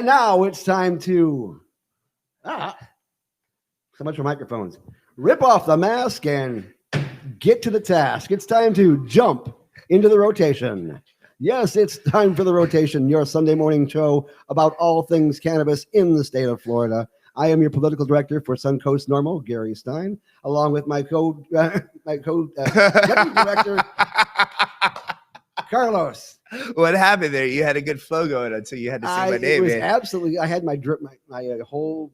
Now it's time to so much for microphones. Rip off the mask and get to the task. It's time to jump into the rotation. Yes, it's time for the rotation, your Sunday morning show about all things cannabis in the state of Florida. I am your political director for Suncoast Normal, Gary Stein, along with my deputy director, Carlos. What happened there? You had a good flow going until you had to say my name. It was man. absolutely. I had my whole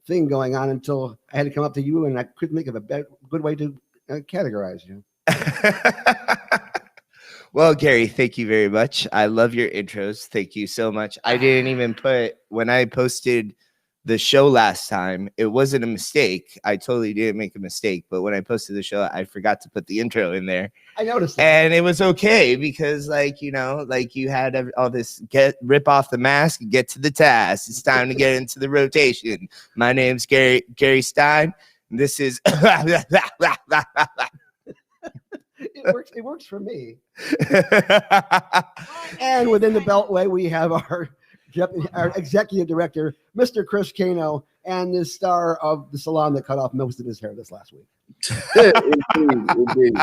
thing going on until I had to come up to you, and I couldn't think of a good way to categorize you. Well, Gary, thank you very much. I love your intros. Thank you so much. I didn't even put, when I posted the show last time, it wasn't a mistake. I totally didn't make a mistake. But when I posted the show, I forgot to put the intro in there. I noticed that. And it was okay because, like, you know, like you had all this rip off the mask and get to the task. It's time to get into the rotation. My name's Gary Stein. And this is It works for me. And within the Beltway, we have our executive director, Mr. Chris Cano, and the star of the salon that cut off most of his hair this last week. Indeed.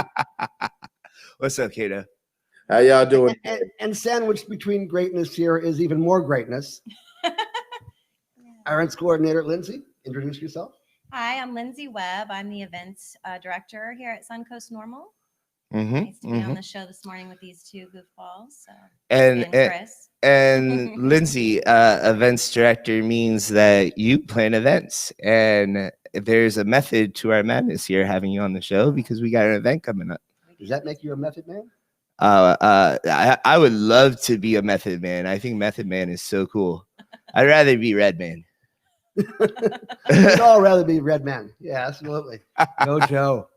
What's up, Kato? How y'all doing? And sandwiched between greatness here is even more greatness. Our events coordinator, Lindsay, introduce yourself. Hi, I'm Lindsay Webb. I'm the events director here at Suncoast Normal. Mm-hmm, Nice to be on the show this morning with these two goofballs. So. And Chris. And Lindsay, events director means that you plan events. And there's a method to our madness here having you on the show because we got an event coming up. Does that make you a method man? I would love to be a method man. I think method man is so cool. I'd rather be red man. We'd all rather be red man. Yeah, absolutely. No Joe.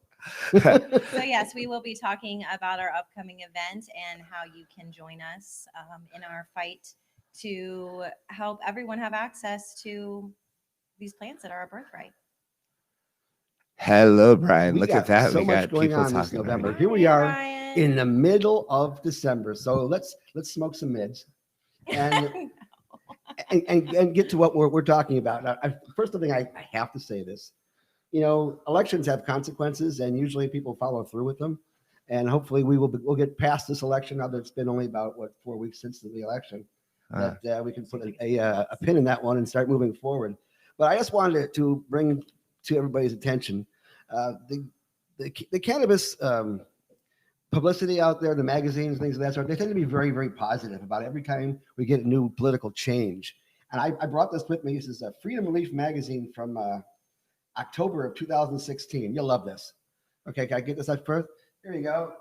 So yes, we will be talking about our upcoming event and how you can join us in our fight to help everyone have access to these plants that are our birthright. Hello, Brian. Look got at that. So we much got going people on this talking November. about it. Here we are Brian. in the middle of December. So let's smoke some mids and and get to what we're talking about. Now, first thing I have to say this. You know, elections have consequences, and usually people follow through with them. And hopefully, we'll get past this election. Now that it's been only about 4 weeks since the election, that we can put a pin in that one and start moving forward. But I just wanted to bring to everybody's attention the cannabis publicity out there, the magazines, things of that sort. They tend to be very, very positive about every time we get a new political change. And I brought this with me. This is a Freedom Relief magazine from October of 2016. You'll love this. Okay, can I get this up first? Here you go.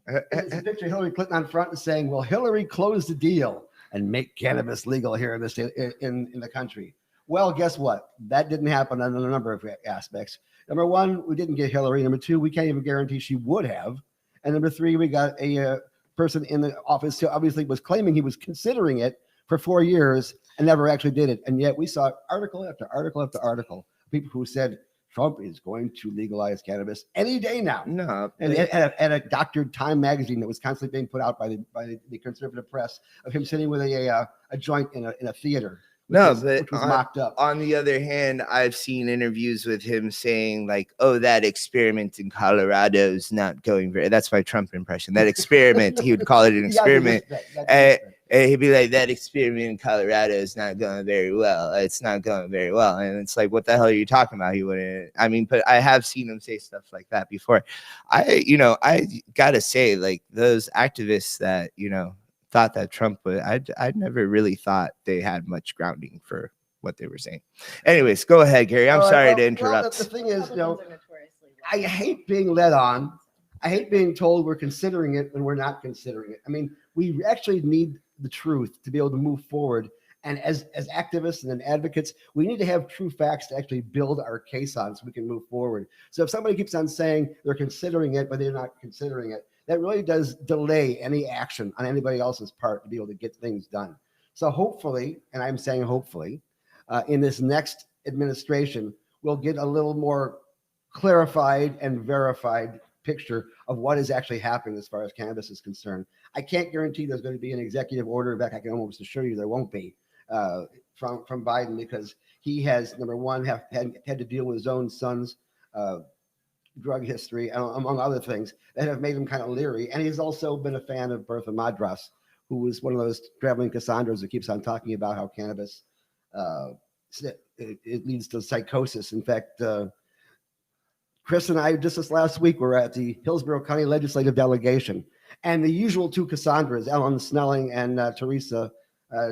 It's a picture of Hillary Clinton on front and saying, "Will Hillary close the deal and make cannabis legal here in the country?" Well, guess what? That didn't happen on a number of aspects. Number one, we didn't get Hillary. Number two, we can't even guarantee she would have. And number three, we got a person in the office who obviously was claiming he was considering it for 4 years and never actually did it. And yet we saw article after article after article. People who said Trump is going to legalize cannabis any day now. No, and at a doctored Time magazine that was constantly being put out by the conservative press of him sitting with a joint in a theater. Which was mocked up. On the other hand, I've seen interviews with him saying like, "Oh, that experiment in Colorado is not going very." That's my Trump impression. That experiment, he would call it an experiment. And he'd be like, "That experiment in Colorado is not going very well. It's not going very well." And it's like, what the hell are you talking about? He wouldn't. I mean, but I have seen him say stuff like that before. I gotta say, like those activists that thought that Trump would. I never really thought they had much grounding for what they were saying. Anyways, go ahead, Gary. I'm sorry to interrupt. Well, the thing is, I hate being led on. I hate being told we're considering it when we're not considering it. I mean, we actually need the truth to be able to move forward. And as activists and advocates, we need to have true facts to actually build our case on so we can move forward. So if somebody keeps on saying they're considering it, but they're not considering it, that really does delay any action on anybody else's part to be able to get things done. So hopefully, and I'm saying hopefully, in this next administration, we'll get a little more clarified and verified picture of what is actually happening as far as cannabis is concerned. I can't guarantee there's going to be an executive order. In fact, I can almost assure you there won't be. from Biden, because he has, number one, had to deal with his own son's drug history, among other things that have made him kind of leery. And he's also been a fan of Bertha Madras, who was one of those traveling Cassandras that keeps on talking about how cannabis it leads to psychosis. In fact, Chris and I, just this last week, were at the Hillsborough County Legislative Delegation, and the usual two Cassandras, Ellen Snelling and Teresa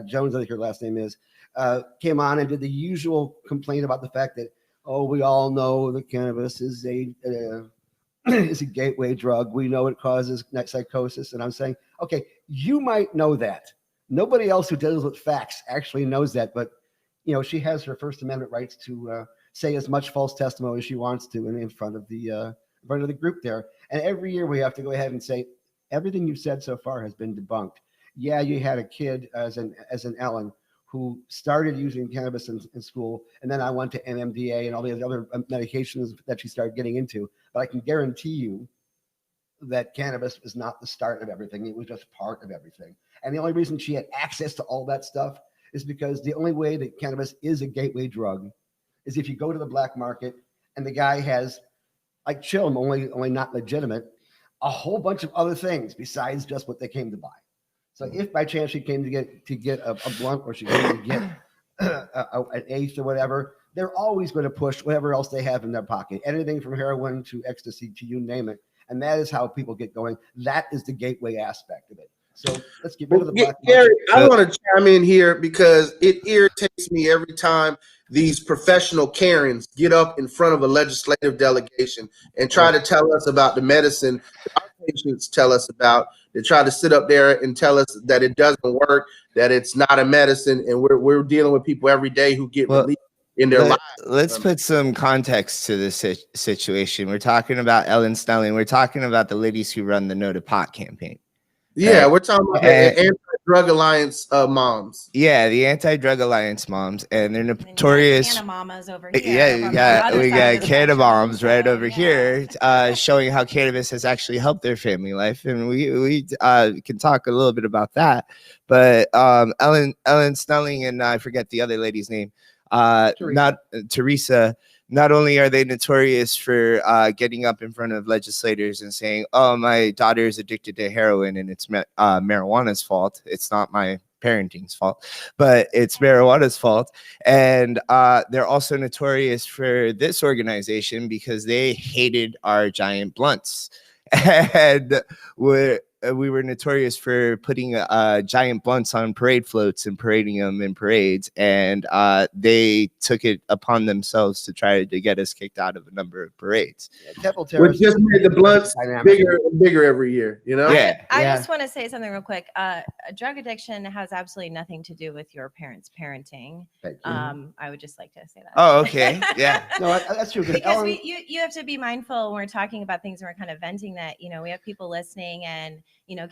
Jones, I think her last name is, came on and did the usual complaint about the fact that, oh, we all know that cannabis is a gateway drug. We know it causes psychosis. And I'm saying, okay, you might know that. Nobody else who deals with facts actually knows that. But, she has her First Amendment rights to say as much false testimony as she wants to in front of the group there. And every year we have to go ahead and say, everything you've said so far has been debunked. Yeah, you had a kid as an Ellen who started using cannabis in school, and then I went to MMDA and all the other medications that she started getting into. But I can guarantee you that cannabis was not the start of everything. It was just part of everything. And the only reason she had access to all that stuff is because the only way that cannabis is a gateway drug is if you go to the black market and the guy has, like Chilm, only not legitimate, a whole bunch of other things besides just what they came to buy. So if by chance she came to get a blunt, or she came to get an eighth or whatever, they're always going to push whatever else they have in their pocket, anything from heroin to ecstasy to you name it. And that is how people get going. That is the gateway aspect of it. So let's get rid of the black market. Gary, I want to chime in here because it irritates me every time these professional Karens get up in front of a legislative delegation and try to tell us about the medicine that our patients tell us about. They try to sit up there and tell us that it doesn't work, that it's not a medicine, and we're dealing with people every day who get relief in their lives. Let's put some context to this situation. We're talking about Ellen Snelling. We're talking about the ladies who run the No to Pot campaign. Yeah, we're talking about the Anti-Drug Alliance moms. Yeah, the Anti-Drug Alliance moms, and they're notorious. Canna mamas over here. Yeah, we got Canna moms right over here, showing how cannabis has actually helped their family life, and we can talk a little bit about that. But Ellen Snelling and I forget the other lady's name, Teresa. Not only are they notorious for getting up in front of legislators and saying, oh, my daughter is addicted to heroin and it's marijuana's fault. It's not my parenting's fault, but it's marijuana's fault. And they're also notorious for this organization because they hated our giant blunts. And we were notorious for putting giant blunts on parade floats and parading them in parades, and they took it upon themselves to try to get us kicked out of a number of parades. Which just made the blunts bigger and bigger every year, Yeah. I just want to say something real quick. Drug addiction has absolutely nothing to do with your parents' parenting. I would just like to say that. Oh, okay. Yeah. No, that's true. Because you have to be mindful when we're talking about things and we're kind of venting that, we have people listening, and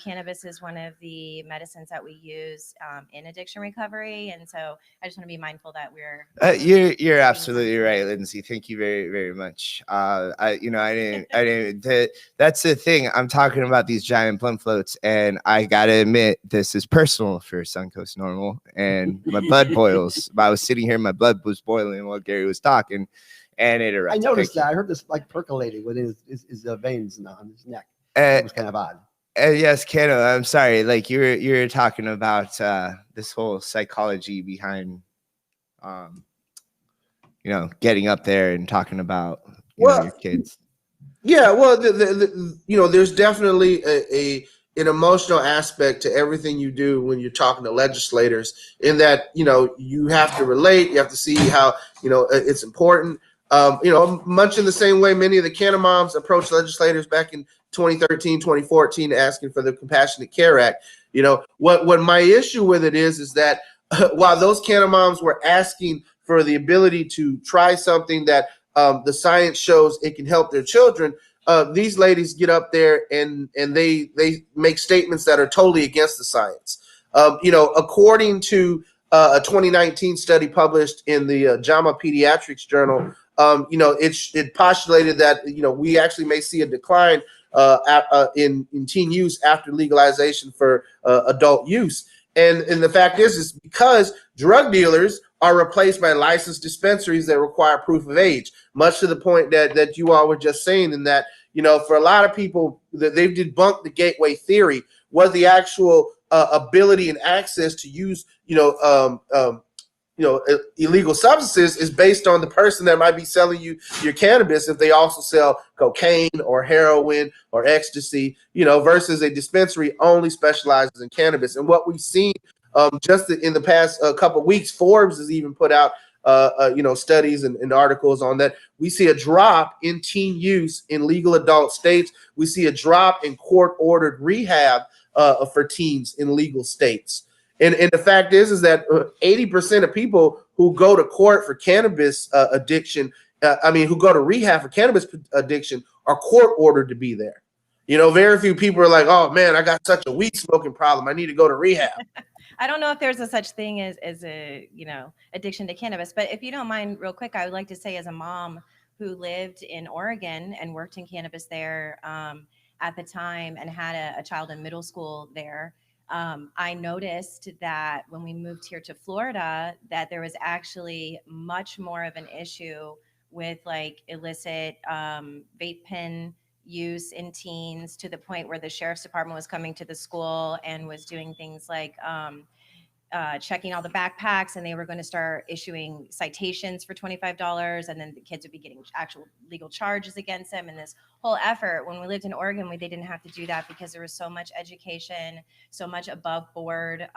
cannabis is one of the medicines that we use in addiction recovery, and so I just want to be mindful that we're. You're absolutely right, Lindsay. Thank you very, very much. I didn't. That's the thing. I'm talking about these giant blunt floats, and I gotta admit, this is personal for Suncoast Normal, and my blood boils. I was sitting here, my blood was boiling while Gary was talking, and it erupted. I noticed that. I heard this percolating within his veins on his neck. It was kind of odd. Yes, Kano, I'm sorry. Like you're talking about this whole psychology behind, getting up there and talking about your kids. Yeah, well, there's definitely an emotional aspect to everything you do when you're talking to legislators. In that you have to relate, you have to see how it's important. Much in the same way many of the Canna moms approached legislators back in 2013, 2014, asking for the Compassionate Care Act. What my issue with it is that while those Canna moms were asking for the ability to try something that the science shows it can help their children, these ladies get up there and they make statements that are totally against the science. According to a 2019 study published in the JAMA Pediatrics Journal, it postulated that we actually may see a decline in teen use after legalization for adult use. And the fact is because drug dealers are replaced by licensed dispensaries that require proof of age, much to the point that you all were just saying, in that, for a lot of people, that they've debunked the gateway theory, what the actual ability and access to use, illegal substances is based on the person that might be selling you your cannabis, if they also sell cocaine or heroin or ecstasy, versus a dispensary only specializes in cannabis. And what we've seen just in the past couple of weeks, Forbes has even put out studies and articles on that. We see a drop in teen use in legal adult states. We see a drop in court-ordered rehab for teens in legal states. And the fact is that 80% of people who go to court for cannabis addiction, who go to rehab for cannabis addiction, are court ordered to be there. Very few people are like, oh man, I got such a weed smoking problem, I need to go to rehab. I don't know if there's a such thing as a, addiction to cannabis, but if you don't mind, real quick, I would like to say, as a mom who lived in Oregon and worked in cannabis there at the time, and had a child in middle school there, I noticed that when we moved here to Florida, that there was actually much more of an issue with like illicit vape pen use in teens, to the point where the sheriff's department was coming to the school and was doing things like checking all the backpacks, and they were going to start issuing citations for $25, and then the kids would be getting actual legal charges against them. And this whole effort, when we lived in Oregon, they didn't have to do that because there was so much education, so much above board,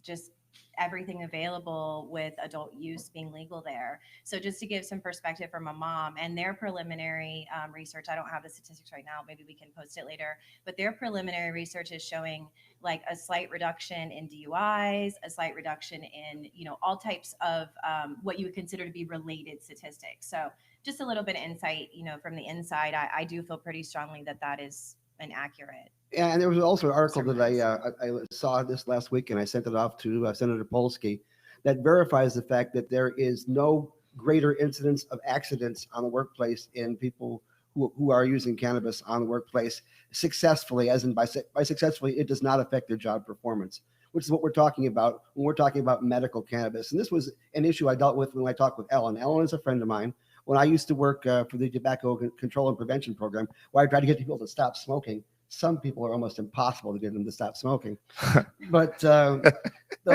just everything available with adult use being legal there. So just to give some perspective from a mom, and their preliminary research, I don't have the statistics right now, maybe we can post it later, but their preliminary research is showing like a slight reduction in DUIs, a slight reduction in, all types of what you would consider to be related statistics. So just a little bit of insight, from the inside, I do feel pretty strongly that is an accurate. And there was also an article that I saw this last week, and I sent it off to Senator Polsky, that verifies the fact that there is no greater incidence of accidents on the workplace in people who are using cannabis on the workplace successfully, as in by successfully, it does not affect their job performance, which is what we're talking about when we're talking about medical cannabis. And this was an issue I dealt with when I talked with Ellen. Ellen is a friend of mine. When I used to work for the Tobacco Control and Prevention Program, where I tried to get people to stop smoking, some people are almost impossible to get them to stop smoking. But the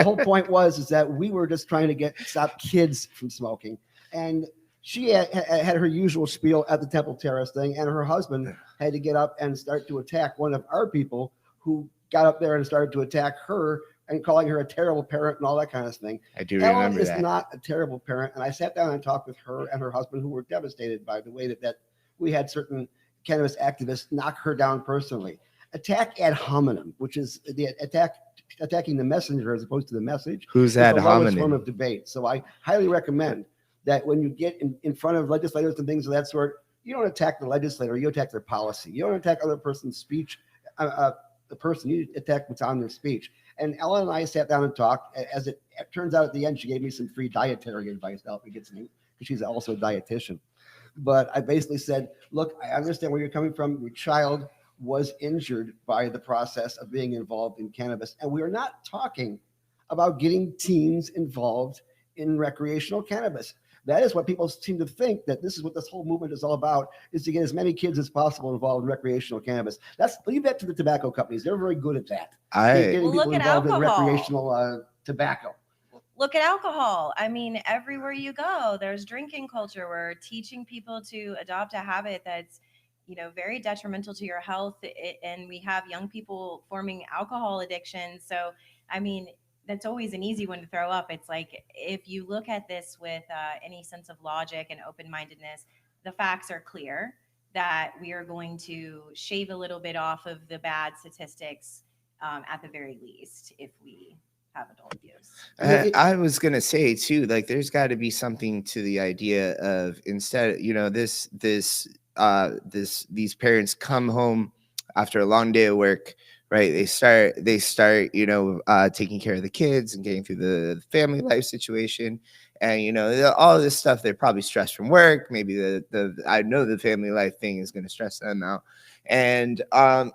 whole point is that we were just trying to stop kids from smoking. And she had her usual spiel at the Temple Terrace thing, and her husband had to get up and start to attack one of our people, who got up there and started to attack her and calling her a terrible parent and all that kind of thing. I do Ellen remember is that. not a terrible parent. And I sat down and talked with her and her husband, who were devastated by the way that we had certain cannabis activists knock her down personally. Attack ad hominem, which is the attacking the messenger as opposed to the message. Who's is ad the lowest hominem? form of debate. So I highly recommend that when you get in front of legislators and things of that sort, you don't attack the legislator, you attack their policy. You don't attack other person's speech, the person, you attack what's on their speech. And Ellen and I sat down and talked. As it turns out, at the end, she gave me some free dietary advice to help me get some, because she's also a dietitian. But I basically said, look, I understand where you're coming from. Your child was injured by the process of being involved in cannabis. And we are not talking about getting teens involved in recreational cannabis. That is what people seem to think, that this is what this whole movement is all about, is to get as many kids as possible involved in recreational cannabis. Leave that to the tobacco companies. They're very good at that. Getting Well, people look at involved in alcohol. recreational tobacco. Look at alcohol. I mean, everywhere you go, there's drinking culture. We're teaching people to adopt a habit that's, very detrimental to your health. And we have young people forming alcohol addiction. So, I mean, that's always an easy one to throw up. It's like, if you look at this with any sense of logic and open-mindedness, the facts are clear that we are going to shave a little bit off of the bad statistics at the very least, if we have adult use. I was gonna say too, like there's got to be something to the idea of, instead, these parents come home after a long day of work right? They start, taking care of the kids and getting through the family life situation. And, all of this stuff, they're probably stressed from work. Maybe I know the family life thing is going to stress them out. And,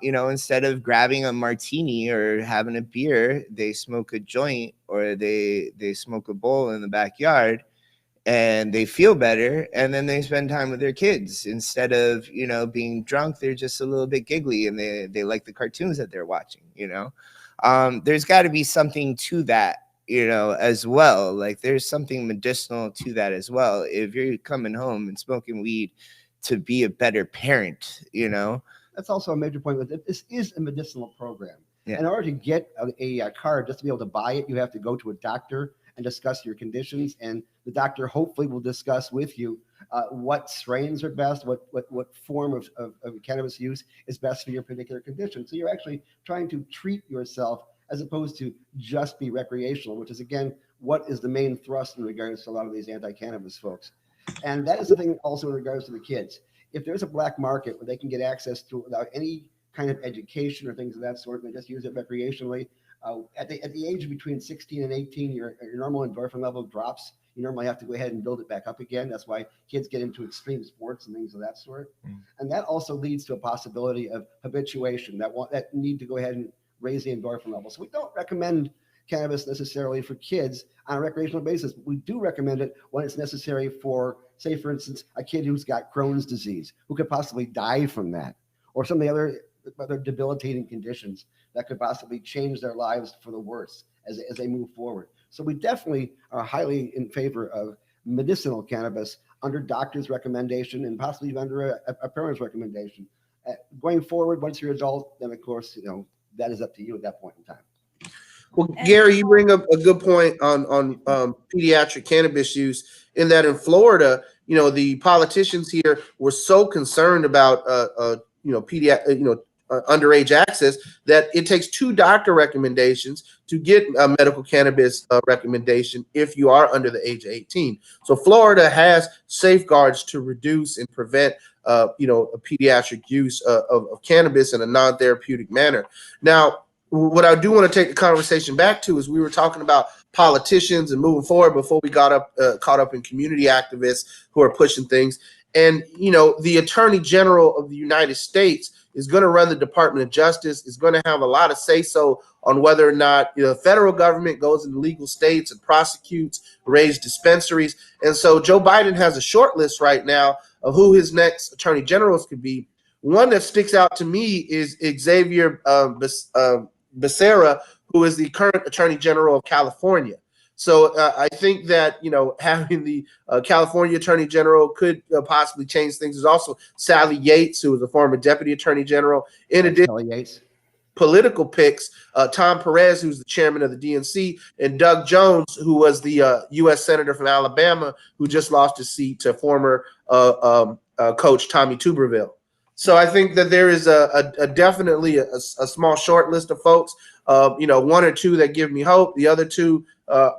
instead of grabbing a martini or having a beer, they smoke a joint, or they smoke a bowl in the backyard, and they feel better, and then they spend time with their kids. Instead of being drunk, they're just a little bit giggly, and they like the cartoons that they're watching. There's got to be something to that, as well. Like, there's something medicinal to that as well. If you're coming home and smoking weed to be a better parent, That's also a major point. But this is a medicinal program. Yeah. In order to get a card, just to be able to buy it, you have to go to a doctor and discuss your conditions, and the doctor hopefully will discuss with you what strains are best, what form of cannabis use is best for your particular condition. So you're actually trying to treat yourself as opposed to just be recreational, which is, again, what is the main thrust in regards to a lot of these anti-cannabis folks. And that is the thing also in regards to the kids. If there's a black market where they can get access to it without any kind of education or things of that sort, and they just use it recreationally, at the age between 16 and 18, your normal endorphin level drops. You normally have to go ahead and build it back up again. That's why kids get into extreme sports and things of that sort. And that also leads to a possibility of habituation, that need to go ahead and raise the endorphin level. So we don't recommend cannabis necessarily for kids on a recreational basis. We do recommend it when it's necessary for, say, for instance, a kid who's got Crohn's disease, who could possibly die from that, or some of the other debilitating conditions that could possibly change their lives for the worse as they move forward. So we definitely are highly in favor of medicinal cannabis under doctor's recommendation and possibly even under a parent's recommendation. Going forward, once you're adult, then of course, that is up to you at that point in time. Well, Gary, you bring up a good point on pediatric cannabis use, in that in Florida, the politicians here were so concerned about underage access that it takes 2 doctor recommendations to get a medical cannabis recommendation if you are under the age of 18. So Florida has safeguards to reduce and prevent a pediatric use of cannabis in a non-therapeutic manner. Now, what I do want to take the conversation back to is, we were talking about politicians and moving forward before we got caught up in community activists who are pushing things. And, the Attorney General of the United States is going to run the Department of Justice, is going to have a lot of say-so on whether or not the federal government goes into legal states and prosecutes, raise dispensaries. And so Joe Biden has a short list right now of who his next attorney generals could be. One that sticks out to me is Xavier Becerra, who is the current Attorney General of California. So I think that, having the California Attorney General could possibly change things. There's also Sally Yates, who was a former Deputy Attorney General. In addition, political picks, Tom Perez, who's the chairman of the DNC, and Doug Jones, who was the U.S. Senator from Alabama, who just lost his seat to former coach Tommy Tuberville. So I think that there is definitely a small short list of folks, 1 or 2 that give me hope. The other 2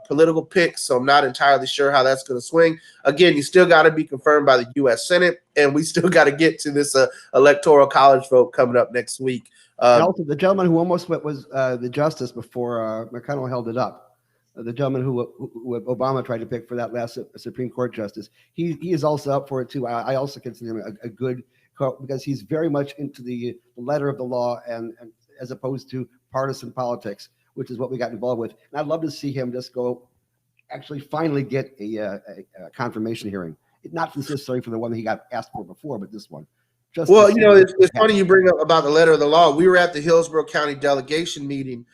political picks, so I'm not entirely sure how that's going to swing. Again, you still got to be confirmed by the U.S. Senate, and we still got to get to this electoral college vote coming up next week. And also, the gentleman who almost was the justice before McConnell held it up, the gentleman who Obama tried to pick for that last Supreme Court justice, he is also up for it too. I also consider him a good, because he's very much into the letter of the law, and as opposed to partisan politics, which is what we got involved with. And I'd love to see him just actually finally get a confirmation hearing. Not necessarily for the one that he got asked for before, but this one. It's funny you bring up about the letter of the law. We were at the Hillsborough County delegation meeting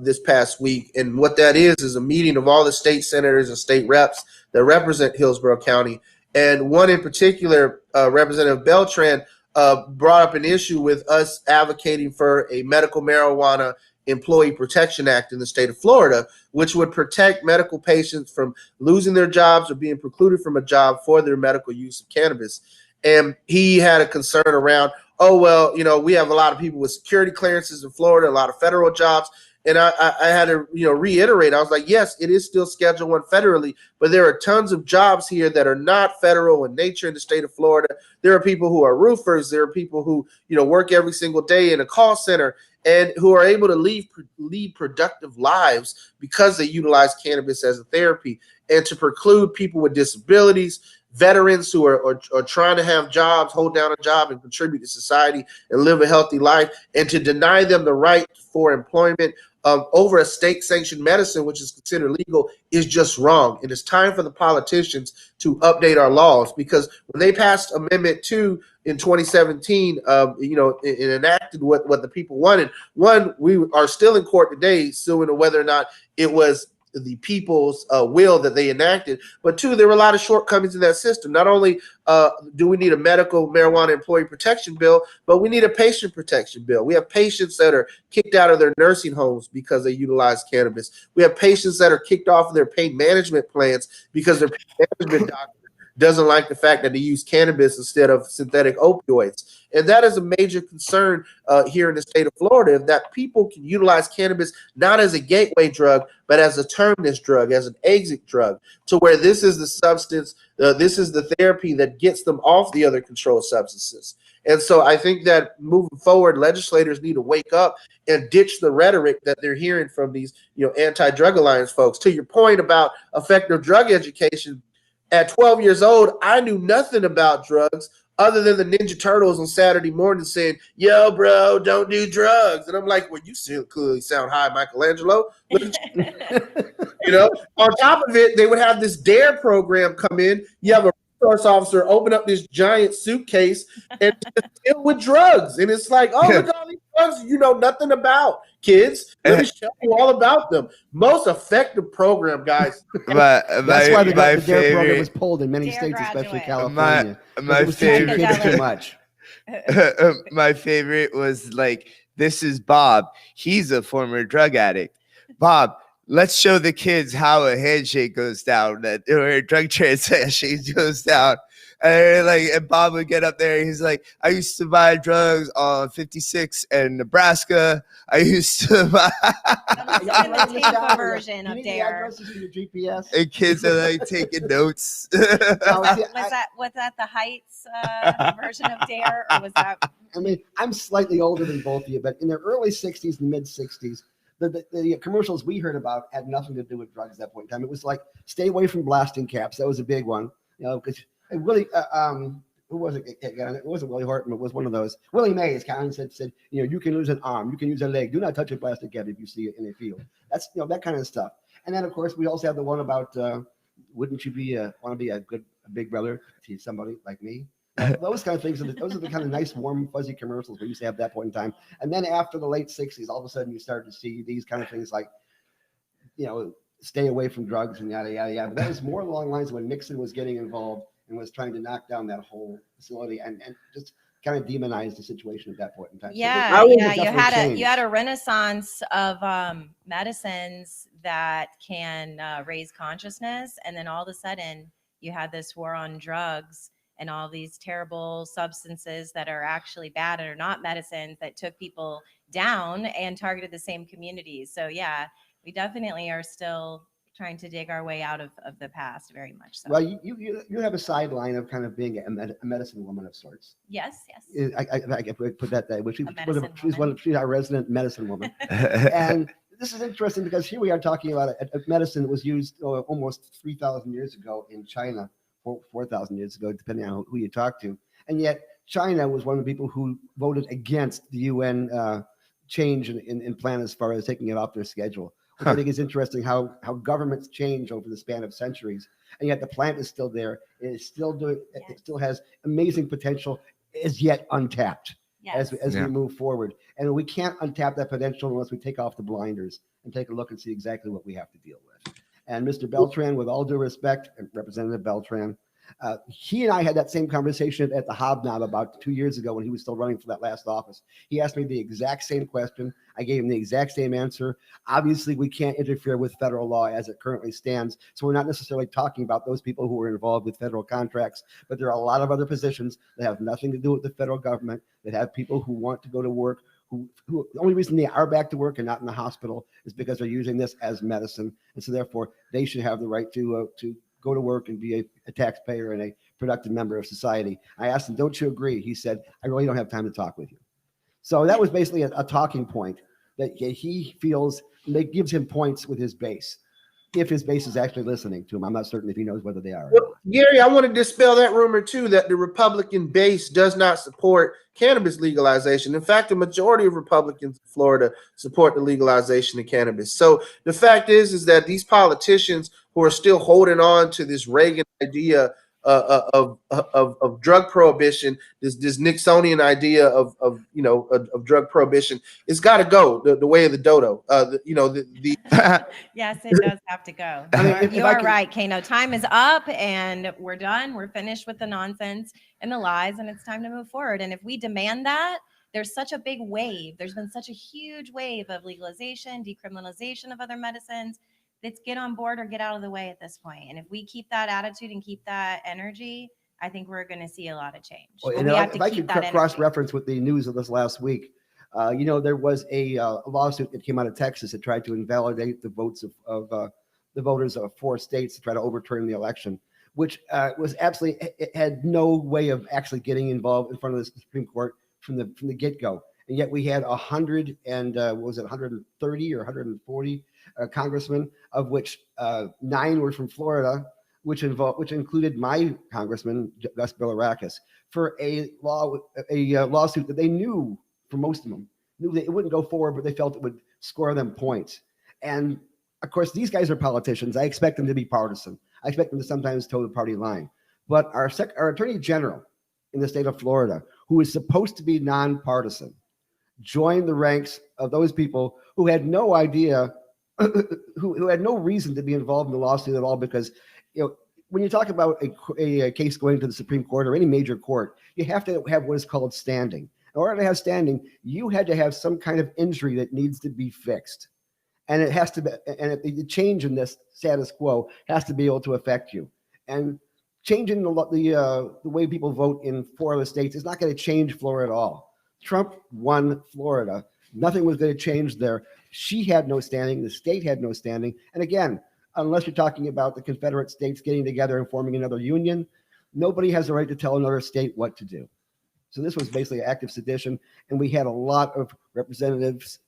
this past week, and what that is a meeting of all the state senators and state reps that represent Hillsborough County. And one in particular, Representative Beltran, brought up an issue with us advocating for a medical marijuana Employee Protection Act in the state of Florida, which would protect medical patients from losing their jobs or being precluded from a job for their medical use of cannabis. And he had a concern around, we have a lot of people with security clearances in Florida, a lot of federal jobs. And I had to, reiterate. I was like, yes, it is still Schedule I federally, but there are tons of jobs here that are not federal in nature in the state of Florida. There are people who are roofers. There are people who, work every single day in a call center. and who are able to lead productive lives because they utilize cannabis as a therapy, and to preclude people with disabilities, veterans who are trying to have jobs, hold down a job and contribute to society and live a healthy life, and to deny them the right for employment over a state-sanctioned medicine, which is considered legal, is just wrong. And it's time for the politicians to update our laws, because when they passed Amendment 2 in 2017, it enacted what the people wanted. One, we are still in court today suing whether or not it was the people's will that they enacted. But two, there were a lot of shortcomings in that system. Not only do we need a medical marijuana employee protection bill, but we need a patient protection bill. We have patients that are kicked out of their nursing homes because they utilize cannabis. We have patients that are kicked off of their pain management plans because their pain management doctor doesn't like the fact that they use cannabis instead of synthetic opioids. And that is a major concern here in the state of Florida, that people can utilize cannabis not as a gateway drug, but as a terminus drug, as an exit drug, to where this is the substance, this is the therapy that gets them off the other controlled substances. And so I think that moving forward, legislators need to wake up and ditch the rhetoric that they're hearing from these, anti-drug alliance folks. To your point about effective drug education, at 12 years old, I knew nothing about drugs other than the Ninja Turtles on Saturday morning saying, "Yo, bro, don't do drugs." And I'm like, "Well, you clearly sound high, Michelangelo." Look at you. On top of it, they would have this DARE program come in. You have a resource officer open up this giant suitcase and fill with drugs. And it's like, "Oh, look at all these drugs you know nothing about, kids. Let me show you all about them." Most effective program, guys. That's why the DARE program was pulled in many DARE states, especially graduate. California. My It was teaching favorite. kids too much. My favorite was like, "This is Bob. He's a former drug addict. Bob, let's show the kids how a handshake goes down, or a drug transaction goes down." And Bob would get up there. He's like, "I used to buy drugs on 56 in Nebraska. I used to buy." The Tampa version of DARE. GPS. And kids are like taking notes. Was that the Heights version of DARE, or was that? I mean, I'm slightly older than both of you, but in the early 60s and mid 60s, the commercials we heard about had nothing to do with drugs at that point in time. It was like, stay away from blasting caps. That was a big one, because it really, who was it? It wasn't Willie Horton. It was one of those. Willie Mays kind of said, you can lose an arm, you can use a leg. Do not touch a plastic cap if you see it in a field. That's, that kind of stuff. And then, of course, we also have the one about, wouldn't you want to be a big brother to somebody like me? Those kind of things. Those are the kind of nice, warm, fuzzy commercials we used to have at that point in time. And then after the late 60s, all of a sudden you started to see these kind of things like, stay away from drugs and yada, yada, yada. But that was more along the lines of when Nixon was getting involved and was trying to knock down that whole facility and just kind of demonize the situation at that point in time. Yeah, So you had a renaissance of medicines that can raise consciousness, and then all of a sudden you had this war on drugs and all these terrible substances that are actually bad and are not medicines that took people down and targeted the same communities. So yeah, we definitely are still trying to dig our way out of the past, very much so. Well, you have a sideline of kind of being a medicine woman of sorts. Yes. I could put that way. She's our resident medicine woman. And this is interesting because here we are talking about a medicine that was used almost 3,000 years ago in China, 4,000 years ago, depending on who you talk to. And yet China was one of the people who voted against the UN change in plan as far as taking it off their schedule. Which I think is interesting how governments change over the span of centuries. And yet the plant is still there. It is still doing. Yes. It still has amazing potential, is yet untapped. Yes. As we move forward. And we can't untap that potential unless we take off the blinders and take a look and see exactly what we have to deal with. And Mr. Beltran, with all due respect, and Representative Beltran, he and I had that same conversation at the Hobnob about 2 years ago when he was still running for that last office. He asked me the exact same question. I gave him the exact same answer. Obviously, we can't interfere with federal law as it currently stands. So we're not necessarily talking about those people who are involved with federal contracts, but there are a lot of other positions that have nothing to do with the federal government, that have people who want to go to work, who the only reason they are back to work and not in the hospital is because they're using this as medicine. And so therefore, they should have the right to go to work and be a taxpayer and a productive member of society. I asked him, don't you agree? He said, I really don't have time to talk with you. So that was basically a talking point that he feels that gives him points with his base. If his base is actually listening to him, I'm not certain if he knows whether they are. Well, Gary, I want to dispel that rumor too, that the Republican base does not support cannabis legalization. In fact, the majority of Republicans in Florida support the legalization of cannabis. So the fact is that these politicians who are still holding on to this Reagan idea of drug prohibition, this Nixonian idea of drug prohibition, it's got to go the way of the dodo. Yes, it does have to go. I mean, if You I are can- right, Kano. Time is up and we're done. We're finished with the nonsense and the lies, and it's time to move forward. And if we demand that, there's such a big wave. There's been such a huge wave of legalization, decriminalization of other medicines. Let's get on board or get out of the way at this point. And if we keep that attitude and keep that energy, I think we're going to see a lot of change. Well, But and we have if to I keep could that energy. cross-reference with the news of this last week, there was a lawsuit that came out of Texas that tried to invalidate the votes of the voters of 4 states to try to overturn the election, which was absolutely, it had no way of actually getting involved in front of the Supreme Court from the get-go. And yet we had 100 and was it 130 or 140 congressmen, of which 9 were from Florida, which included my congressman Gus Bilirakis, for a lawsuit that they knew, for most of them, knew that it wouldn't go forward, but they felt it would score them points. And of course, these guys are politicians. I expect them to be partisan. I expect them to sometimes toe the party line. But our attorney general in the state of Florida, who is supposed to be nonpartisan, joined the ranks of those people who had no idea, who had no reason to be involved in the lawsuit at all, because when you talk about a case going to the Supreme Court or any major court, you have to have what is called standing. In order to have standing, you had to have some kind of injury that needs to be fixed. And it has to be, and the change in this status quo has to be able to affect you. And changing the way people vote in 4 other states is not going to change Florida at all. Trump won Florida. Nothing was going to change there. She had no standing. The state had no standing. And again, unless you're talking about the Confederate states getting together and forming another union, nobody has the right to tell another state what to do. So this was basically active sedition. And we had a lot of representatives,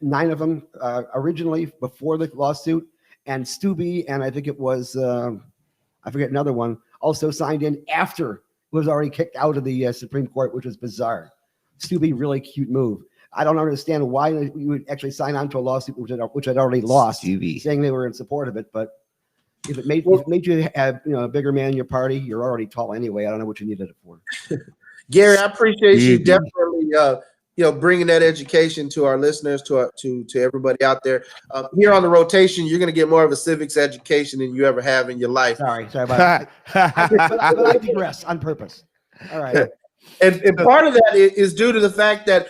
9 of them originally before the lawsuit, and Stubbe, and I think it was, I forget another one, also signed in after it was already kicked out of the Supreme Court, which was bizarre. Stubbe, really cute move. I don't understand why you would actually sign on to a lawsuit which had already lost, saying they were in support of it. But if it made you have a bigger man in your party, you're already tall anyway. I don't know what you needed it for. Gary, I appreciate you definitely bringing that education to our listeners, to everybody out there. Here on the rotation, you're going to get more of a civics education than you ever have in your life. Sorry about that. but I digress on purpose. All right. And part of that is due to the fact that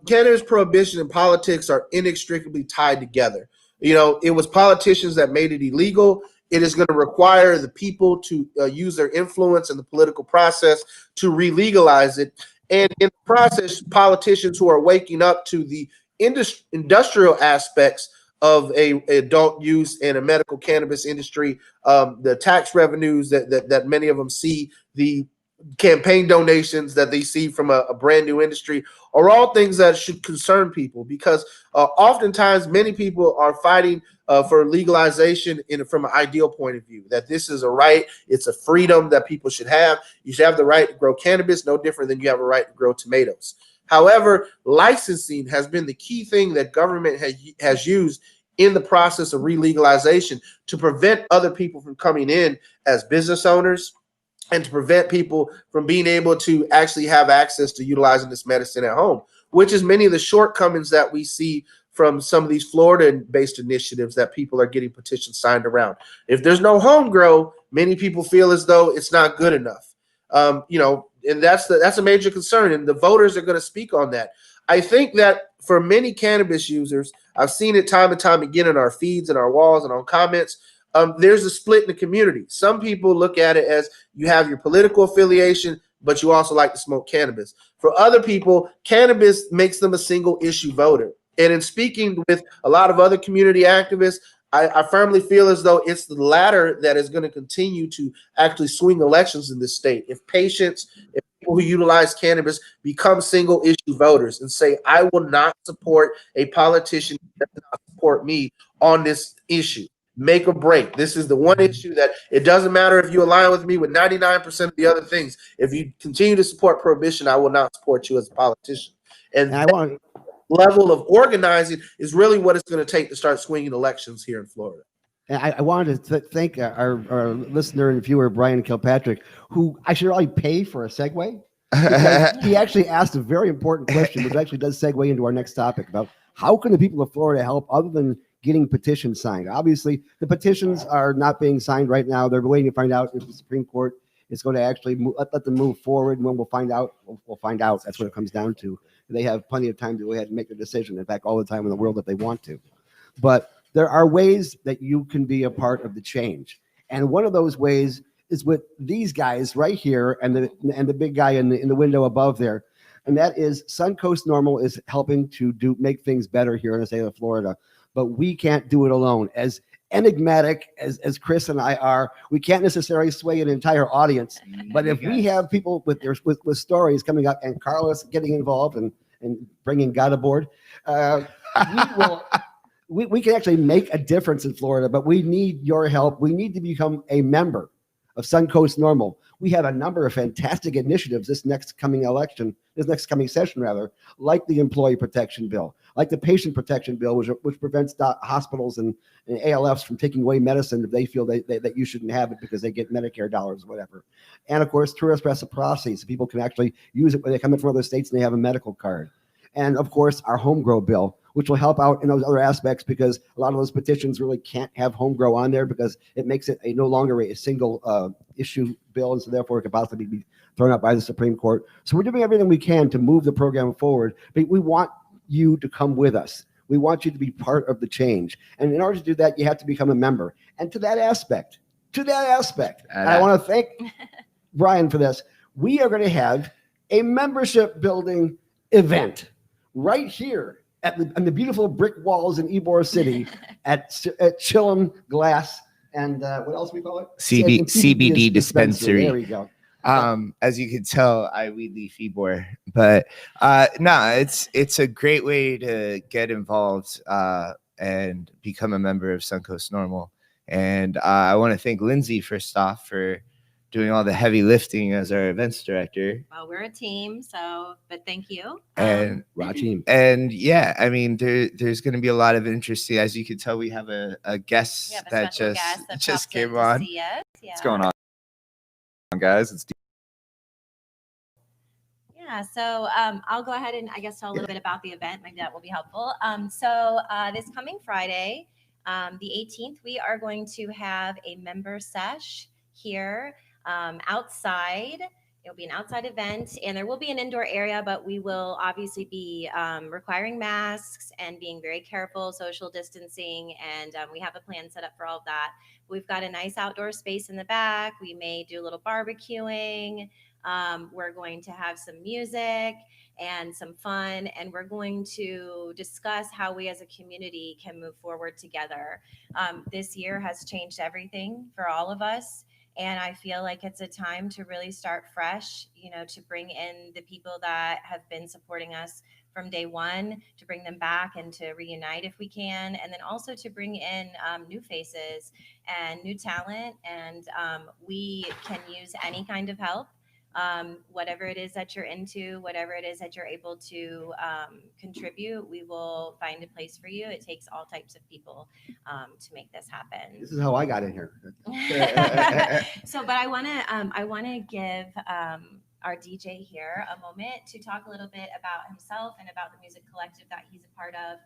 cannabis prohibition and politics are inextricably tied together. It was politicians that made it illegal. It is going to require the people to use their influence in the political process to re-legalize it. And in the process, politicians who are waking up to the industrial aspects of a adult use and a medical cannabis industry, the tax revenues that many of them see, the campaign donations that they see from a brand new industry, are all things that should concern people, because oftentimes many people are fighting for legalization from an ideal point of view, that this is a right, it's a freedom that people should have. You should have the right to grow cannabis, no different than you have a right to grow tomatoes. However, licensing has been the key thing that government has used in the process of re-legalization to prevent other people from coming in as business owners, and to prevent people from being able to actually have access to utilizing this medicine at home, which is many of the shortcomings that we see from some of these Florida-based initiatives that people are getting petitions signed around. If there's no home grow, many people feel as though it's not good enough. And that's a major concern, and the voters are going to speak on that. I think that for many cannabis users, I've seen it time and time again in our feeds and our walls and on comments, there's a split in the community. Some people look at it as you have your political affiliation, but you also like to smoke cannabis. For other people, cannabis makes them a single issue voter. And in speaking with a lot of other community activists, I firmly feel as though it's the latter that is going to continue to actually swing elections in this state. If people who utilize cannabis become single issue voters and say, I will not support a politician that does not support me on this issue. Make a break. This is the one issue that it doesn't matter if you align with me with 99% of the other things. If you continue to support prohibition, I will not support you as a politician. And And I want level of organizing is really what it's going to take to start swinging elections here in Florida. And I wanted to thank our listener and viewer, Brian Kilpatrick, who I should probably pay for a segue. Because he actually asked a very important question, which actually does segue into our next topic about how can the people of Florida help other than getting petitions signed. Obviously, the petitions are not being signed right now. They're waiting to find out if the Supreme Court is going to actually let them move forward. And when we'll find out, we'll find out. That's what it comes down to. They have plenty of time to go ahead and make their decision. In fact, all the time in the world if they want to. But there are ways that you can be a part of the change. And one of those ways is with these guys right here and the big guy in the window above there. And that is Suncoast Normal is helping to make things better here in the state of Florida. But we can't do it alone. As enigmatic as Chris and I are, we can't necessarily sway an entire audience. But if we have people with stories coming up and Carlos getting involved and bringing God aboard, we can actually make a difference in Florida, but we need your help. We need to become a member of Suncoast Normal. We have a number of fantastic initiatives this next coming session, like the employee protection bill, like the patient protection bill, which prevents hospitals and ALFs from taking away medicine if they feel that you shouldn't have it because they get Medicare dollars or whatever. And of course, tourist reciprocity, so people can actually use it when they come in from other states and they have a medical card. And of course, our home grow bill, which will help out in those other aspects because a lot of those petitions really can't have home grow on there because it makes it no longer a single issue bill. And so therefore it could possibly be thrown out by the Supreme Court. So we're doing everything we can to move the program forward, but we want you to come with us. We want you to be part of the change. And in order to do that, you have to become a member. And to that aspect, and I want to thank Brian for this. We are going to have a membership building event right here on the beautiful brick walls in Ybor City at Chillum Glass and what else we call it? CBD dispensary. There we go. As you can tell, we leave Ybor, but no, it's a great way to get involved and become a member of Suncoast Normal. And I want to thank Lindsay first off for doing all the heavy lifting as our events director. Well, we're a team, but thank you. And Raw team. And yeah, I mean, there's going to be a lot of interesting, as you can tell, we have a guest that just came on. What's going on, guys? It's Yeah, so I'll go ahead and I guess tell a little bit about the event. Maybe that will be helpful. So this coming Friday, the 18th, we are going to have a member sesh here outside. It'll be an outside event and there will be an indoor area, but we will obviously be requiring masks and being very careful, social distancing. And we have a plan set up for all of that. We've got a nice outdoor space in the back. We may do a little barbecuing. We're going to have some music and some fun, and we're going to discuss how we as a community can move forward together. This year has changed everything for all of us. And I feel like it's a time to really start fresh, to bring in the people that have been supporting us from day one, to bring them back and to reunite if we can. And then also to bring in new faces and new talent. And we can use any kind of help. Whatever it is that you're into, whatever it is that you're able to contribute, we will find a place for you. It takes all types of people to make this happen. This is how I got in here. But I want to give our DJ here a moment to talk a little bit about himself and about the music collective that he's a part of,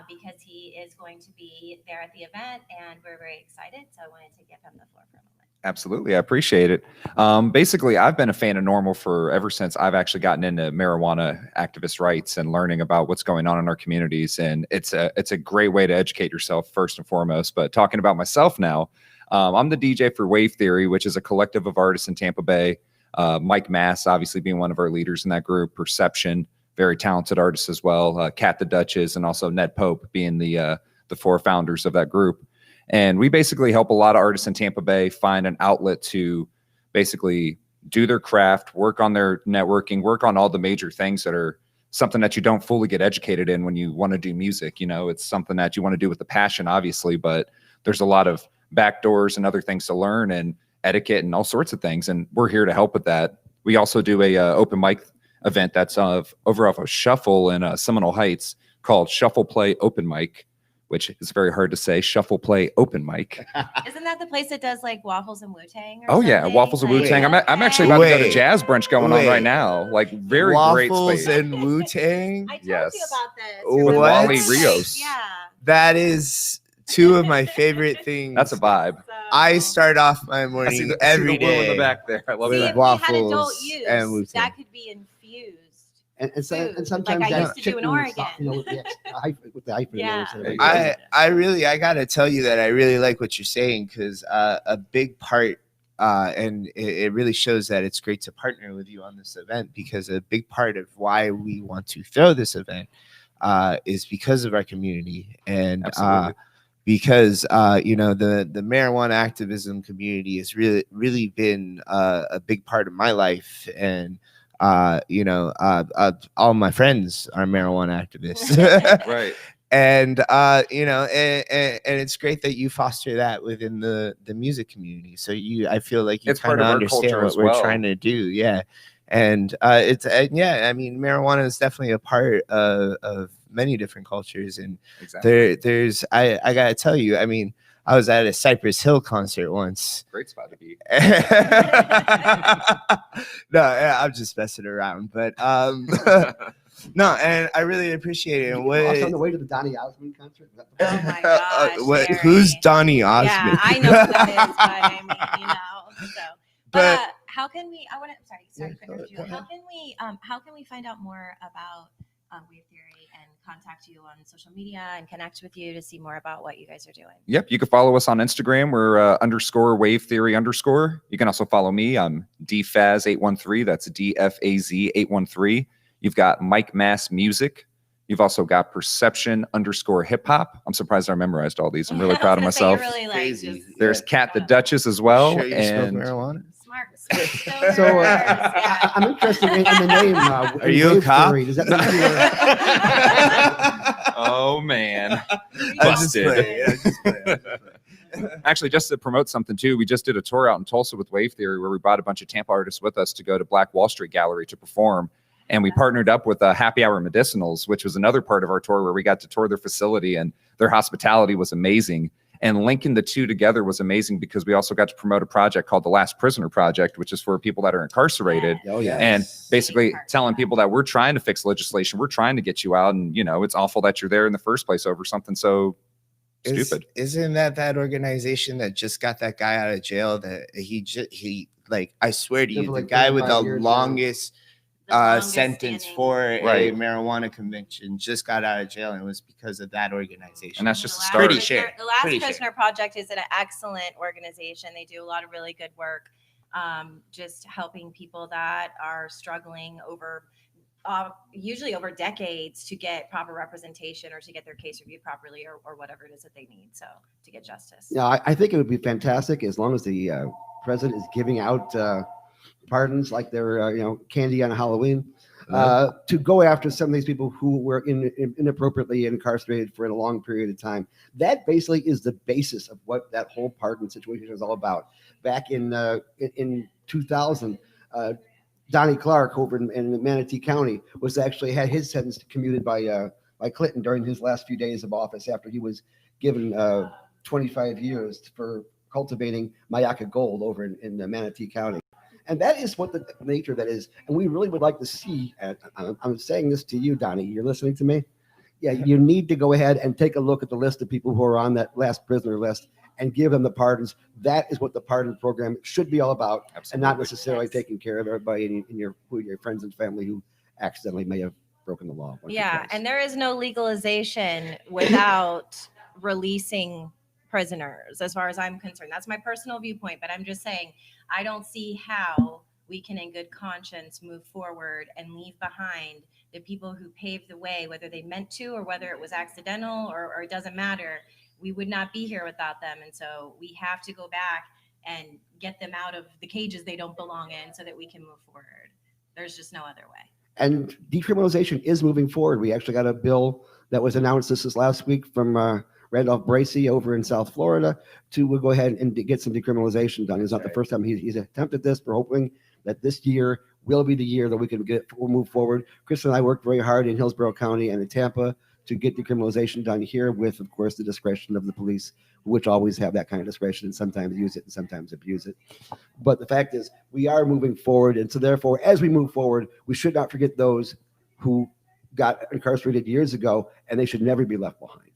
because he is going to be there at the event, and we're very excited. So I wanted to give him the floor for a moment. Absolutely. I appreciate it. Basically, I've been a fan of Normal ever since I've actually gotten into marijuana activist rights and learning about what's going on in our communities. And it's a great way to educate yourself first and foremost. But talking about myself now, I'm the DJ for Wave Theory, which is a collective of artists in Tampa Bay. Mike Mass, obviously being one of our leaders in that group. Perception, very talented artist as well. Kat the Duchess, and also Ned Pope being the four founders of that group. And we basically help a lot of artists in Tampa Bay find an outlet to basically do their craft, work on their networking, work on all the major things that are something that you don't fully get educated in when you want to do music. You know, it's something that you want to do with the passion, obviously, but there's a lot of back doors and other things to learn and etiquette and all sorts of things. And we're here to help with that. We also do a open mic event that's over off of Shuffle in Seminole Heights called Shuffle Play Open Mic, which is very hard to say. Shuffle Play Open Mic. Isn't that the place that does like waffles and Wu-Tang? Oh yeah, waffles and Like, Wu-Tang. I'm okay. actually about to go to Wait. jazz brunch going on right now. Like very great Waffles space. and Wu-Tang. I told Yes. you about this. With Remember? Wally Like, Rios. Yeah. That is two of my favorite things. That's a vibe. So, I start off my I see morning the, I see every the worm in the day. back there. I love with See, that. if we had waffles adult use, and Wu-Tang. that could be infused. And Food, sometimes like I that's used to do in chicken Oregon. sauce, you know, with the hyphen. Yeah. I really, I gotta tell you that I really like what you're saying, because a big part, and it really shows that it's great to partner with you on this event, because a big part of why we want to throw this event is because of our community, and Absolutely. because you know, the marijuana activism community has really been a big part of my life. And you know, all my friends are marijuana activists. Right. And you know, and it's great that you foster that within the music community. So I feel like you It's part kind of of our understand culture what as we're well. trying to do. Yeah. And it's yeah, I mean, marijuana is definitely a part of many different cultures. And Exactly. there's I gotta tell you, I mean, I was at a Cypress Hill concert once. Great spot to be. No, yeah, I'm just messing around, but no, and I really appreciate it. And Also on the what, way to the Donny Osmond concert. Oh my gosh, who's Barry. Donny Osmond? Yeah, I know who that is, but I mean, you know. So, But- how can we? I want to. Sorry Yeah, to go interrupt you. ahead. How can we find out more about Wave Theory and contact you on social media and connect with you to see more about what you guys are doing? Yep. You can follow us on Instagram. We're _ wave theory _ You can also follow me. I'm DFAZ813. That's DFAZ813. You've got Mike Mass Music. You've also got Perception _ hip hop. I'm surprised I memorized all these. I'm really proud of myself. Really Crazy. There's Kat the Duchess as well. Sure you smoke and marijuana? Smart. So Yeah. I'm interested in the name. Are you a Wave cop? Theory. Does that mean you're oh man. I'm just Busted. playing, I'm just playing. Actually, just to promote something too, we just did a tour out in Tulsa with Wave Theory where we brought a bunch of Tampa artists with us to go to Black Wall Street Gallery to perform. And we partnered up with Happy Hour Medicinals, which was another part of our tour where we got to tour their facility, and their hospitality was amazing. And linking the two together was amazing because we also got to promote a project called the Last Prisoner Project, which is for people that are incarcerated. Oh yeah. And basically part. telling people that we're trying to fix legislation, we're trying to get you out, and you know, it's awful that you're there in the first place over something so stupid. Isn't that organization that just got that guy out of jail? That he like, I swear to Yeah, you, for the like guy with the 35 years now. longest The longest sentence standing. for Right. a marijuana conviction just got out of jail, and it was because of that organization. And that's just The a start. Pretty Last sure. Prisoner- The Last Pretty sure. Prisoner Project is an excellent organization. They do a lot of really good work, just helping people that are struggling over, usually over decades, to get proper representation or to get their case reviewed properly, or whatever it is that they need. So to get justice. Yeah, I think it would be fantastic as long as the president is giving out pardons like they're candy on Halloween, to go after some of these people who were inappropriately incarcerated for a long period of time. That basically is the basis of what that whole pardon situation is all about. Back in 2000, Donnie Clark over in Manatee County was actually had his sentence commuted by Clinton during his last few days of office after he was given 25 years for cultivating Mayaca gold over in Manatee County. And that is what the nature of that is. And we really would like to see, and I'm saying this to you, Donnie, you're listening to me? Yeah, you need to go ahead and take a look at the list of people who are on that last prisoner list and give them the pardons. That is what the pardon program should be all about, and not necessarily Yes. taking care of everybody in your friends and family who accidentally may have broken the law. once or Yeah, twice. and there is no legalization without releasing prisoners, as far as I'm concerned. That's my personal viewpoint, but I'm just saying, I don't see how we can, in good conscience, move forward and leave behind the people who paved the way, whether they meant to or whether it was accidental, or it doesn't matter. We would not be here without them. And so we have to go back and get them out of the cages they don't belong in so that we can move forward. There's just no other way. And decriminalization is moving forward. We actually got a bill that was announced this last week from Randolph Bracey over in South Florida to go ahead and get some decriminalization done. It's not the first time he's attempted this. We're hoping that this year will be the year that we'll move forward. Chris and I worked very hard in Hillsborough County and in Tampa to get decriminalization done here with, of course, the discretion of the police, which always have that kind of discretion and sometimes use it and sometimes abuse it. But the fact is, we are moving forward. And so therefore, as we move forward, we should not forget those who got incarcerated years ago, and they should never be left behind.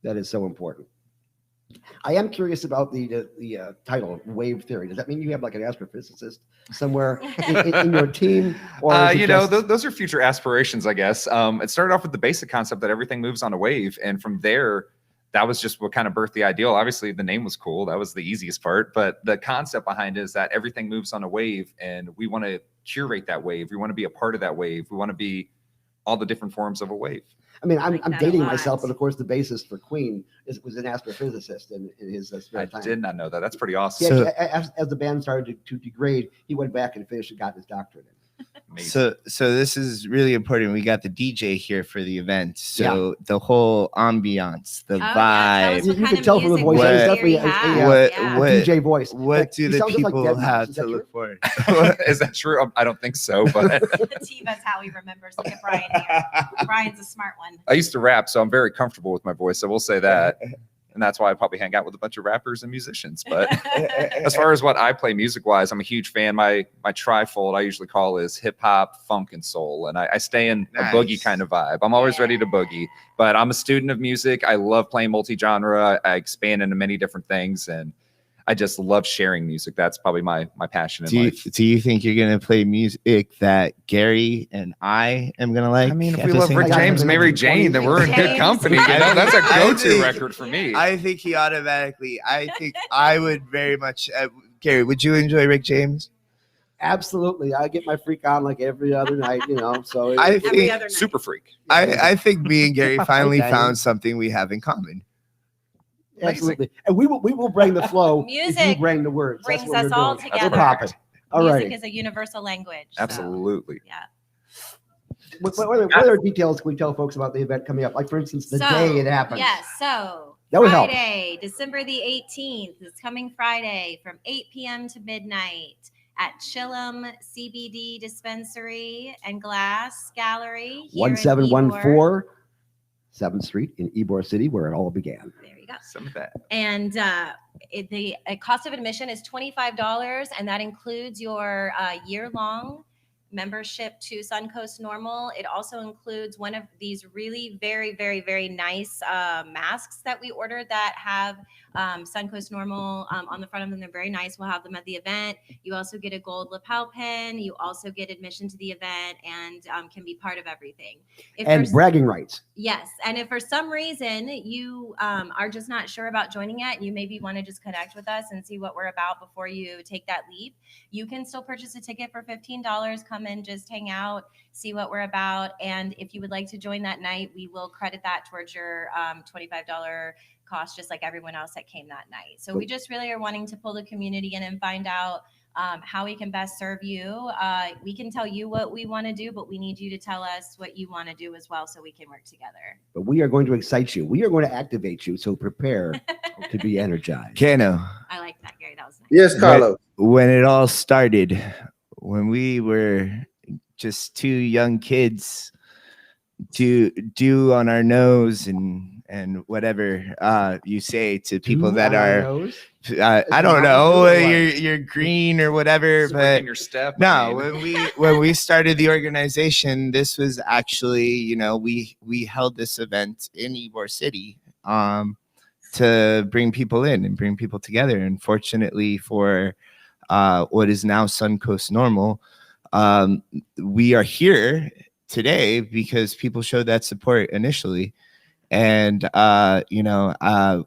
That is so important. I am curious about the title, wave theory. Does that mean you have like an astrophysicist somewhere in your team? Or those are future aspirations, I guess. It started off with the basic concept that everything moves on a wave. And from there, that was just what kind of birthed the ideal. Obviously, the name was cool. That was the easiest part. But the concept behind it is that everything moves on a wave, and we want to curate that wave. We want to be a part of that wave. We want to be all the different forms of a wave. I mean, I'm dating a lot. myself, but of course, the bassist for Queen was an astrophysicist in his spare I time. did not know that. That's pretty awesome. He actually, as the band started to degrade, he went back and finished and got his doctorate in. So this is really important. We got the DJ here for the event, so the whole ambiance, the vibe. You can tell from the voice, theory definitely a DJ voice. What do He the sounds just like people Dead Mouse. have Is to that look for? Is that true? I don't think so, but That's how he remembers. Look at Brian here. Brian's a smart one. I used to rap, so I'm very comfortable with my voice. So we'll say that. And that's why I probably hang out with a bunch of rappers and musicians. But as far as what I play music wise, I'm a huge fan. My trifold I usually call is hip hop, funk, and soul. And I stay in a boogie kind of vibe. I'm always ready to boogie, but I'm a student of music. I love playing multi-genre. I expand into many different things, and I just love sharing music. That's probably my passion in life. Do you think you're gonna play music that Gary and I am gonna like? I mean, if at we the love same Rick time? James, Mary Jane, then we're in good company. You know, that's a go-to record for me. I think he automatically. I think I would very much. Gary, would you enjoy Rick James? Absolutely. I get my freak on like every other night, So I think Super freak. I think me and Gary finally Okay. found something we have in common. absolutely. And we will bring the flow. If you Music bring the words. brings That's what us we're all doing. together. We're popping. All Music right. is a universal language. so, Absolutely. yeah. What other details can we tell folks about the event coming up? Like, for instance, the day it happens. Yes. So That would help. Friday, December the 18th, is coming Friday from 8 p.m. to midnight at Chillum CBD Dispensary and Glass Gallery. here in 1714 Ybor. 7th Street in Ybor City, where it all began. There you go. Some of that. And the cost of admission is $25, and that includes your year-long membership to Suncoast Normal. It also includes one of these really very, very, very nice masks that we ordered that have Suncoast Normal on the front of them. They're very nice. We'll have them at the event. You also get a gold lapel pin. You also get admission to the event and can be part of everything. And bragging rights. Yes. And if for some reason you are just not sure about joining it, you maybe want to just connect with us and see what we're about before you take that leap, you can still purchase a ticket for $15. Come in, just hang out, see what we're about. And if you would like to join that night, we will credit that towards your $25 cost, just like everyone else that came that night. So we just really are wanting to pull the community in and find out how we can best serve you. We can tell you what we want to do, but we need you to tell us what you want to do as well so we can work together. But we are going to excite you. We are going to activate you. So prepare to be energized. Kano, I like that, Gary. That was nice. Yes, Carlos. when it all started, when we were just two young kids, do on our nose and whatever you say to people that are I don't know, you're green or whatever, but your step. no, when we started the organization, this was actually, we held this event in Ybor City to bring people in and bring people together. And fortunately for what is now Suncoast Normal, we are here today because people showed that support initially. And,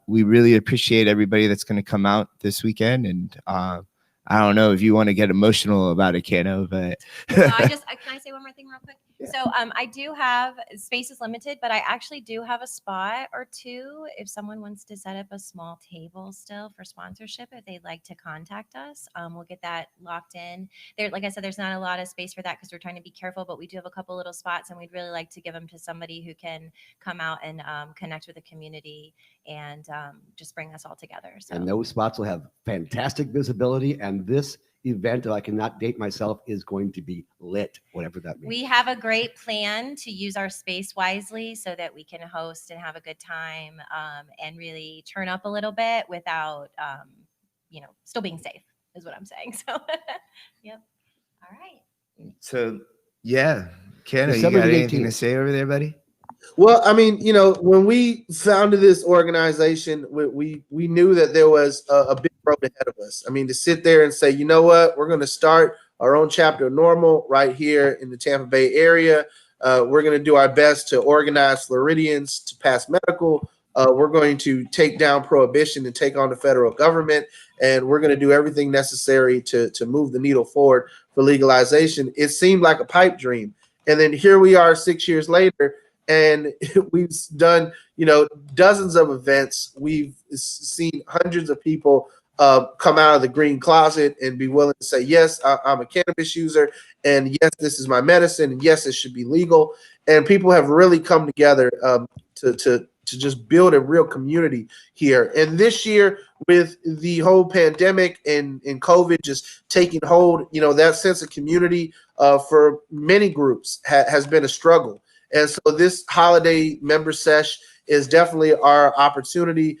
we really appreciate everybody that's going to come out this weekend. And I don't know if you want to get emotional about it, Kano, but No, can I say one more thing real quick? So I do have, space is limited, but I actually do have a spot or two if someone wants to set up a small table still for sponsorship. If they'd like to contact us, we'll get that locked in. There, like I said, there's not a lot of space for that because we're trying to be careful, but we do have a couple little spots, and we'd really like to give them to somebody who can come out and connect with the community and just bring us all together. So. And those spots will have fantastic visibility, and this event, that I cannot date myself, is going to be lit, whatever that means. We have a great plan to use our space wisely so that we can host and have a good time and really turn up a little bit without, still being safe is what I'm saying. So, yep. All right. So, yeah. Kenna, you December got the anything to 18th. say over there, buddy? Well, I mean, when we founded this organization, we knew that there was a big road ahead of us. I mean, to sit there and say, you know what, we're going to start our own chapter of Normal right here in the Tampa Bay area. We're going to do our best to organize Floridians to pass medical. We're going to take down prohibition and take on the federal government, and we're going to do everything necessary to move the needle forward for legalization. It seemed like a pipe dream. And then here we are 6 years later, and we've done, dozens of events. We've seen hundreds of people come out of the green closet and be willing to say, yes, I'm a cannabis user, and yes, this is my medicine, and yes, it should be legal. And people have really come together to just build a real community here. And this year, with the whole pandemic and COVID just taking hold, that sense of community for many groups has been a struggle. And so this holiday member sesh is definitely our opportunity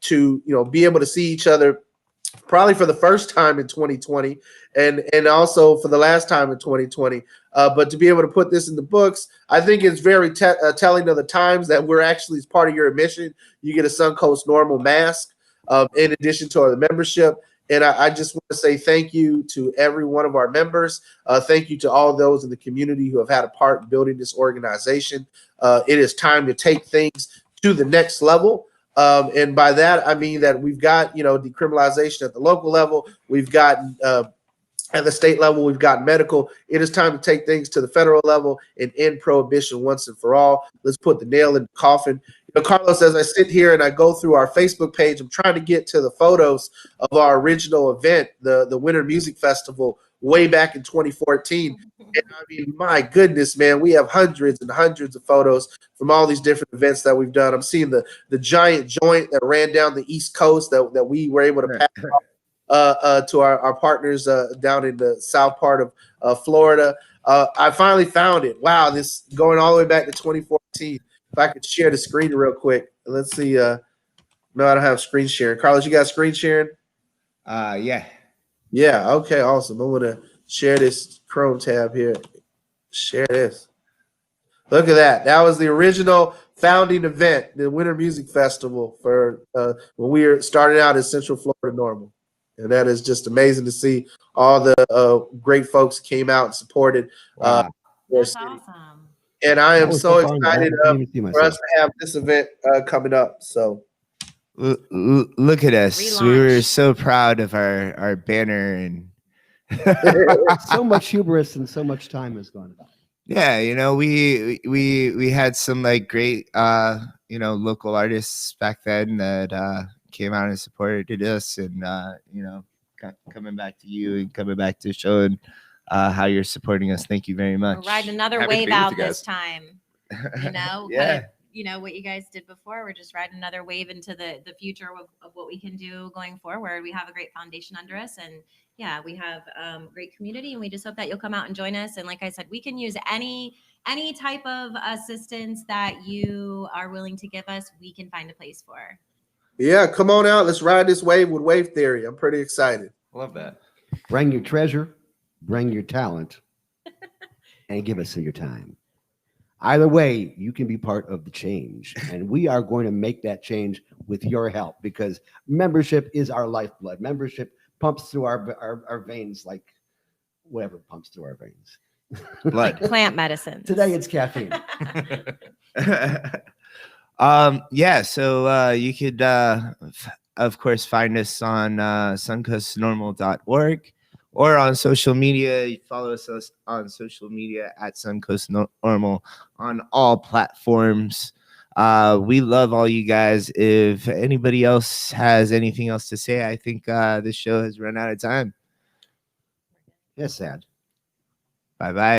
to be able to see each other probably for the first time in 2020 and also for the last time in 2020. But to be able to put this in the books, I think it's very telling of the times that we're actually, as part of your admission, you get a Suncoast Normal mask in addition to our membership. And I just want to say thank you to every one of our members. Thank you to all those in the community who have had a part in building this organization. It is time to take things to the next level. And by that, I mean that we've got, decriminalization at the local level. We've gotten at the state level, we've got medical. It is time to take things to the federal level and end prohibition once and for all. Let's put the nail in the coffin. Carlos, as I sit here and I go through our Facebook page, I'm trying to get to the photos of our original event, the Winter Music Festival, way back in 2014. And I mean, my goodness, man, we have hundreds and hundreds of photos from all these different events that we've done. I'm seeing the giant joint that ran down the East Coast that we were able to pass off to our partners down in the south part of Florida. I finally found it. Wow, this going all the way back to 2014. If I could share the screen real quick. Let's see. No, I don't have screen sharing. Carlos, you got screen sharing? Yeah. Yeah, okay, awesome. I'm going to share this Chrome tab here. Share this. Look at that. That was the original founding event, the Winter Music Festival for when we were starting out as Central Florida Normal. And that is just amazing to see all the great folks who came out and supported. Wow. That's awesome. And I am That was so fun. excited I couldn't even see for us myself. to have this event coming up. So Look at us. We were Relaunch. so proud of our banner and So much hubris and so much time has gone by. yeah, we had some like great local artists back then that came out and supported us, and coming back to you and coming back to showing how you're supporting us. Thank you very We're much. riding another Happy to wave be with out you this guys. time. Kind Yeah. of, what you guys did before. We're just riding another wave into the future of what we can do going forward. We have a great foundation under us, and yeah, we have great community, and we just hope that you'll come out and join us. And like I said, we can use any type of assistance that you are willing to give us. We can find a place for. yeah, come on out. Let's ride this wave with Wave Theory. I'm pretty excited. Love that. Bring your treasure, bring your talent, and give us your time. Either way, you can be part of the change. And we are going to make that change with your help, because membership is our lifeblood. Membership pumps through our veins like whatever pumps through our veins. Blood. Plant medicine. Today it's caffeine. So you could of course find us on suncoastnormal.org. or on social media. Follow us on social media at Suncoast Normal on all platforms. We love all you guys. If anybody else has anything else to say, I think this show has run out of time. Yes, sad. Bye bye.